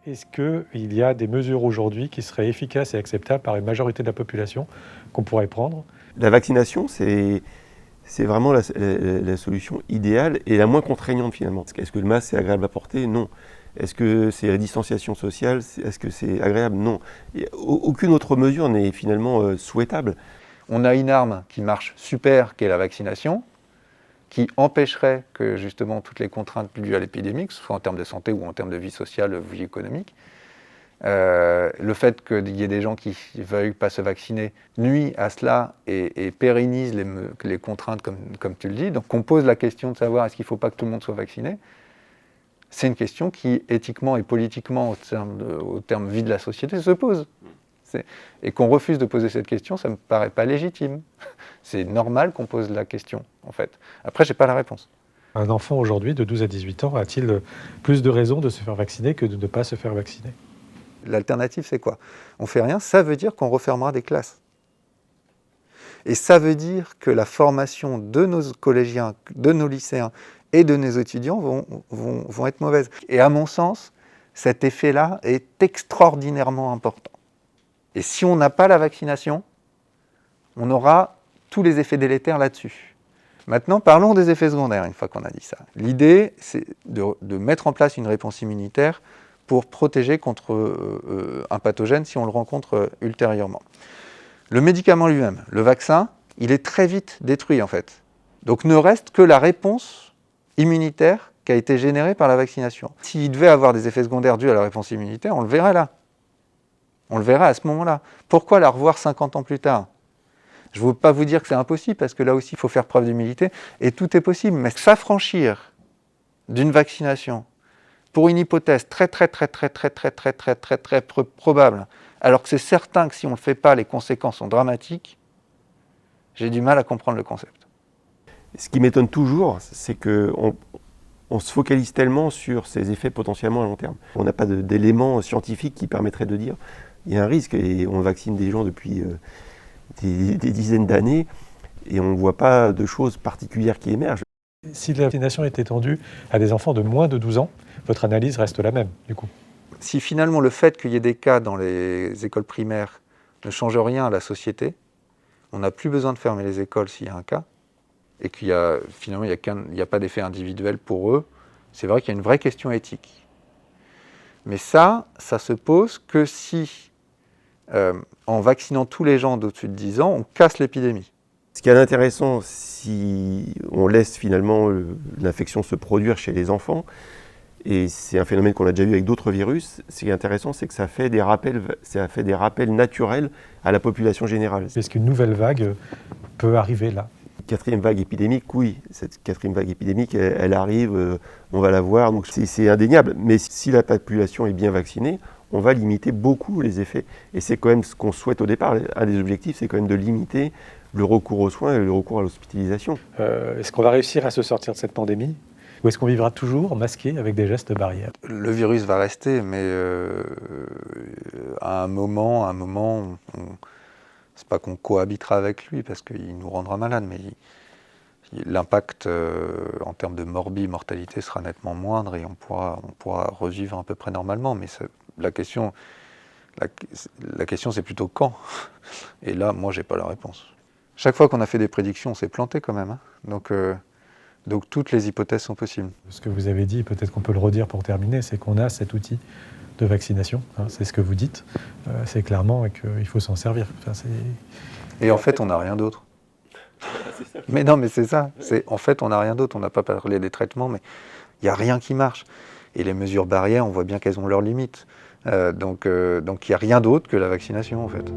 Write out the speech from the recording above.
Est-ce qu'il y a des mesures aujourd'hui qui seraient efficaces et acceptables par une majorité de la population qu'on pourrait prendre? La vaccination, c'est vraiment la solution idéale et la moins contraignante finalement. Est-ce que le masque c'est agréable à porter? Non. Est-ce que c'est la distanciation sociale? Est-ce que c'est agréable? Non. Aucune autre mesure n'est finalement souhaitable. On a une arme qui marche super, qui est la vaccination, qui empêcherait que justement toutes les contraintes dues à l'épidémie, que ce soit en termes de santé ou en termes de vie sociale, vie économique, le fait qu'il y ait des gens qui ne veuillent pas se vacciner nuit à cela et pérennise les contraintes comme tu le dis. Donc on pose la question de savoir est-ce qu'il ne faut pas que tout le monde soit vacciné. C'est une question qui éthiquement et politiquement au terme vie de la société se pose. Et qu'on refuse de poser cette question, ça ne me paraît pas légitime. C'est normal qu'on pose la question, en fait. Après, je n'ai pas la réponse. Un enfant aujourd'hui de 12 à 18 ans a-t-il plus de raisons de se faire vacciner que de ne pas se faire vacciner? L'alternative, c'est quoi? On ne fait rien, ça veut dire qu'on refermera des classes. Et ça veut dire que la formation de nos collégiens, de nos lycéens et de nos étudiants vont être mauvaise. Et à mon sens, cet effet-là est extraordinairement important. Et si on n'a pas la vaccination, on aura tous les effets délétères là-dessus. Maintenant, parlons des effets secondaires, une fois qu'on a dit ça. L'idée, c'est de mettre en place une réponse immunitaire pour protéger contre un pathogène si on le rencontre ultérieurement. Le médicament lui-même, le vaccin, il est très vite détruit en fait. Donc ne reste que la réponse immunitaire qui a été générée par la vaccination. S'il devait avoir des effets secondaires dus à la réponse immunitaire, on le verrait là. On le verra à ce moment-là. Pourquoi la revoir 50 ans plus tard? Je ne veux pas vous dire que c'est impossible, parce que là aussi, il faut faire preuve d'humilité, et tout est possible. Mais s'affranchir d'une vaccination pour une hypothèse très probable, alors que c'est certain que si on ne le fait pas, les conséquences sont dramatiques, j'ai du mal à comprendre le concept. Ce qui m'étonne toujours, c'est qu'on se focalise tellement sur ces effets potentiellement à long terme. On n'a pas d'éléments scientifiques qui permettraient de dire il y a un risque, et on vaccine des gens depuis des dizaines d'années, et on ne voit pas de choses particulières qui émergent. Si la vaccination est étendue à des enfants de moins de 12 ans, votre analyse reste la même, du coup. Si finalement le fait qu'il y ait des cas dans les écoles primaires ne change rien à la société, on n'a plus besoin de fermer les écoles s'il y a un cas, et qu'il y a finalement il n'y a pas d'effet individuel pour eux, c'est vrai qu'il y a une vraie question éthique. Mais ça se pose que si, en vaccinant tous les gens d'au-dessus de 10 ans, on casse l'épidémie. Ce qui est intéressant, si on laisse finalement l'infection se produire chez les enfants, et c'est un phénomène qu'on a déjà vu avec d'autres virus, ce qui est intéressant, c'est que ça fait des rappels naturels à la population générale. Est-ce qu'une nouvelle vague peut arriver là? Quatrième vague épidémique, oui. Cette quatrième vague épidémique, elle arrive, on va la voir, donc c'est indéniable. Mais si la population est bien vaccinée, on va limiter beaucoup les effets. Et c'est quand même ce qu'on souhaite au départ. Un des objectifs, c'est quand même de limiter le recours aux soins et le recours à l'hospitalisation. Est-ce qu'on va réussir à se sortir de cette pandémie? Ou est-ce qu'on vivra toujours masqué avec des gestes barrières? Le virus va rester, mais à un moment, c'est pas qu'on cohabitera avec lui parce qu'il nous rendra malades, mais l'impact en termes de mortalité sera nettement moindre et on pourra revivre à peu près normalement. Mais la question c'est plutôt quand. Et là, moi, j'ai pas la réponse. Chaque fois qu'on a fait des prédictions, on s'est planté quand même. Hein. Donc toutes les hypothèses sont possibles. Ce que vous avez dit, peut-être qu'on peut le redire pour terminer, c'est qu'on a cet outil de vaccination. Hein, c'est ce que vous dites. C'est clairement qu'il faut s'en servir. Et en fait, on n'a rien d'autre. Mais non, mais c'est ça. En fait, on n'a rien d'autre. On n'a pas parlé des traitements, mais il n'y a rien qui marche. Et les mesures barrières, on voit bien qu'elles ont leurs limites. Donc il n'y a rien d'autre que la vaccination, en fait.